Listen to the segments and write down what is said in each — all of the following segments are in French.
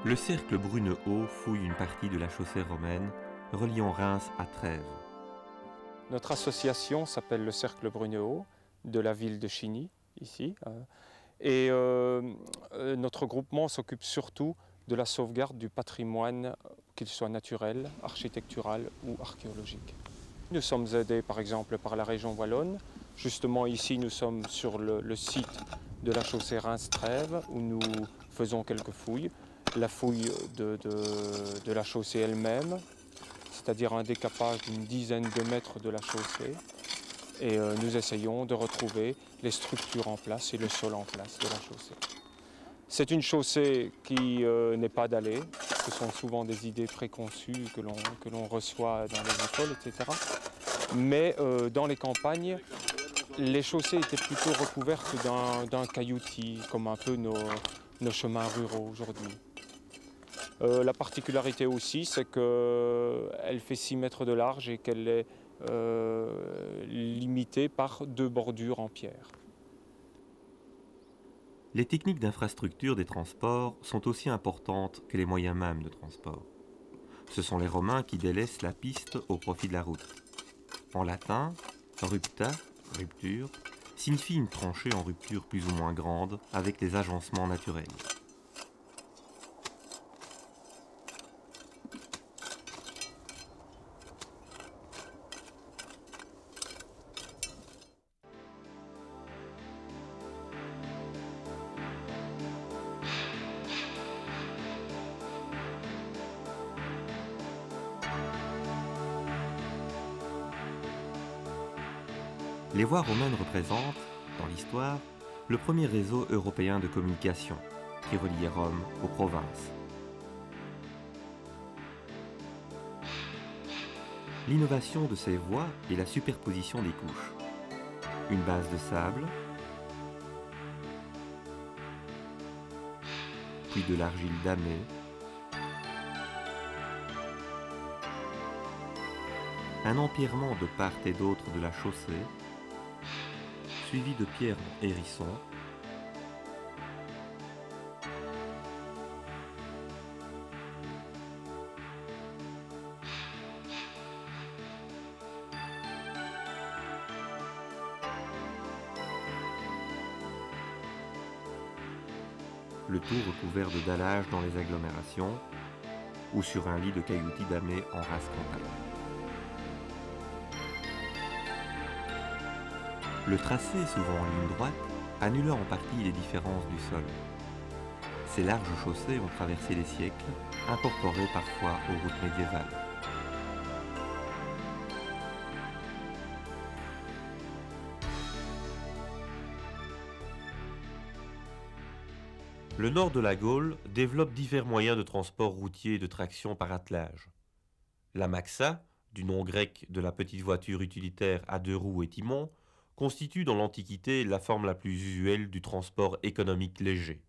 Le cercle Brunehaut fouille une partie de la chaussée romaine reliant Reims à Trèves. Notre association s'appelle le Cercle Brunehaut de la ville de Chigny, ici. Notre groupement s'occupe surtout de la sauvegarde du patrimoine, qu'il soit naturel, architectural ou archéologique. Nous sommes aidés par exemple par la région wallonne. Justement ici nous sommes sur le site de la chaussée Reims-Trèves où nous faisons quelques fouilles. La fouille de la chaussée elle-même, c'est-à-dire un décapage d'une dizaine de mètres de la chaussée. Et nous essayons de retrouver les structures en place et le sol en place de la chaussée. C'est une chaussée qui n'est pas dallée. Ce sont souvent des idées préconçues que l'on reçoit dans les écoles, etc. Mais dans les campagnes, les chaussées étaient plutôt recouvertes d'un cailloutis, comme un peu nos chemins ruraux aujourd'hui. La particularité aussi, c'est qu'elle fait 6 mètres de large et qu'elle est limitée par 2 bordures en pierre. Les techniques d'infrastructure des transports sont aussi importantes que les moyens mêmes de transport. Ce sont les Romains qui délaissent la piste au profit de la route. En latin, rupta, rupture, signifie une tranchée en rupture plus ou moins grande avec des agencements naturels. Les voies romaines représentent, dans l'histoire, le premier réseau européen de communication qui reliait Rome aux provinces. L'innovation de ces voies est la superposition des couches. Une base de sable, puis de l'argile damée, un empierrement de part et d'autre de la chaussée, suivi de pierres en hérisson, le tout recouvert de dallage dans les agglomérations ou sur un lit de cailloutis damé en race compacte. Le tracé, souvent en ligne droite, annula en partie les différences du sol. Ces larges chaussées ont traversé les siècles, incorporées parfois aux routes médiévales. Le nord de la Gaule développe divers moyens de transport routier et de traction par attelage. La maxa, du nom grec de la petite voiture utilitaire à 2 roues et timon, constitue dans l'Antiquité la forme la plus usuelle du transport économique léger.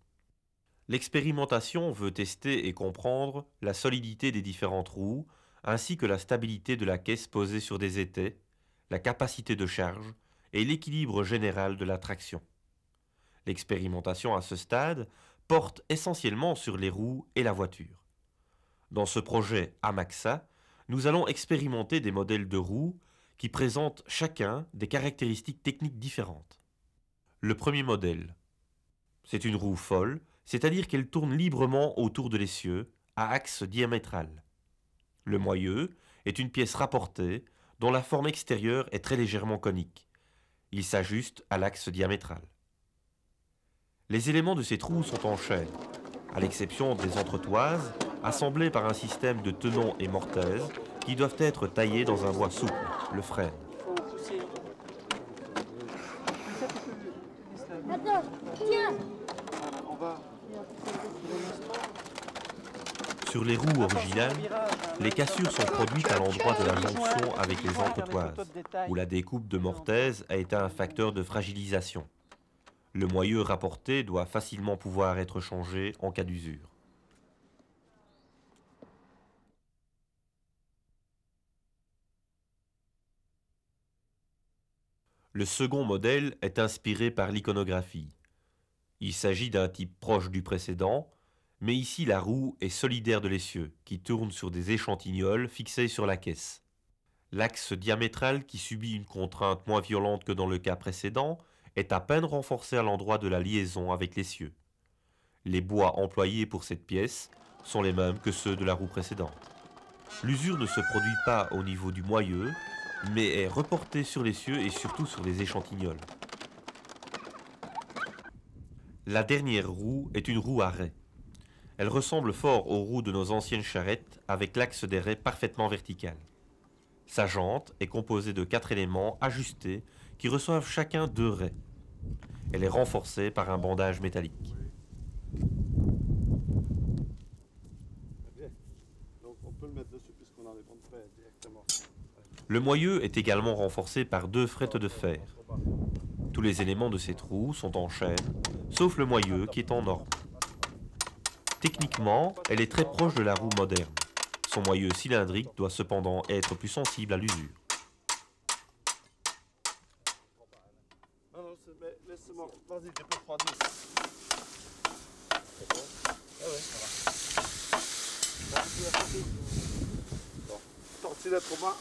L'expérimentation veut tester et comprendre la solidité des différentes roues, ainsi que la stabilité de la caisse posée sur des étais, la capacité de charge et l'équilibre général de la traction. L'expérimentation à ce stade porte essentiellement sur les roues et la voiture. Dans ce projet AMAXA, nous allons expérimenter des modèles de roues qui présentent chacun des caractéristiques techniques différentes. Le premier modèle, c'est une roue folle, c'est-à-dire qu'elle tourne librement autour de l'essieu, à axe diamétral. Le moyeu est une pièce rapportée dont la forme extérieure est très légèrement conique. Il s'ajuste à l'axe diamétral. Les éléments de cette roue sont en chaîne, à l'exception des entretoises, assemblées par un système de tenons et mortaises qui doivent être taillés dans un bois souple, le frêne. Attends, tiens. Sur les roues originales, les cassures sont produites à l'endroit de la jonction avec les entretoises, où la découpe de mortaise a été un facteur de fragilisation. Le moyeu rapporté doit facilement pouvoir être changé en cas d'usure. Le second modèle est inspiré par l'iconographie. Il s'agit d'un type proche du précédent, Mais ici, la roue est solidaire de l'essieu, qui tourne sur des échantillons fixés sur la caisse. L'axe diamétral, qui subit une contrainte moins violente que dans le cas précédent, est à peine renforcé à l'endroit de la liaison avec l'essieu. Les bois employés pour cette pièce sont les mêmes que ceux de la roue précédente. L'usure ne se produit pas au niveau du moyeu, mais est reportée sur l'essieu et surtout sur les échantillons. La dernière roue est une roue à raies. Elle ressemble fort aux roues de nos anciennes charrettes avec l'axe des raies parfaitement vertical. Sa jante est composée de 4 éléments ajustés qui reçoivent chacun 2 raies. Elle est renforcée par un bandage métallique. Donc on peut le mettre dessus puisqu'on a les bandes de fer directement. Le moyeu est également renforcé par 2 frettes de fer. Tous les éléments de cette roue sont en chaîne, sauf le moyeu qui est en orme. Techniquement, elle est très proche de la roue moderne. Son moyeu cylindrique doit cependant être plus sensible à l'usure. Non, non, laisse-moi. Vas-y, j'ai pas refroidi. C'est bon? Ah ouais, ça va. Merci, à côté. Bon. Tortille d'être bas.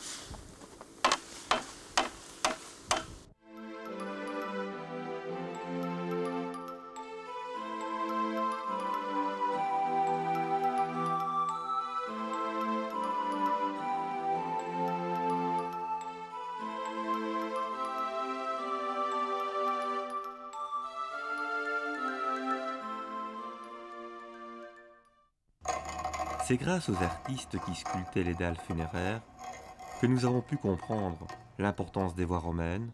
C'est grâce aux artistes qui sculptaient les dalles funéraires que nous avons pu comprendre l'importance des voies romaines,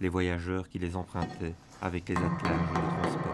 les voyageurs qui les empruntaient avec les attelages de transport.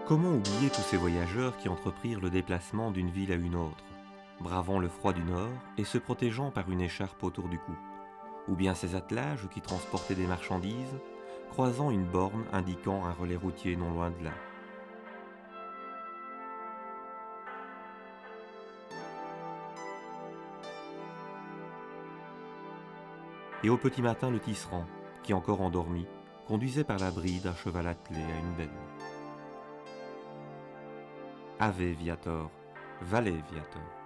Comment oublier tous ces voyageurs qui entreprirent le déplacement d'une ville à une autre, bravant le froid du nord et se protégeant par une écharpe autour du cou, ou bien ces attelages qui transportaient des marchandises, croisant une borne indiquant un relais routier non loin de là. Et au petit matin le tisserand, qui encore endormi, conduisait par la bride un cheval attelé à une benne. Ave Viator, Valet Viator.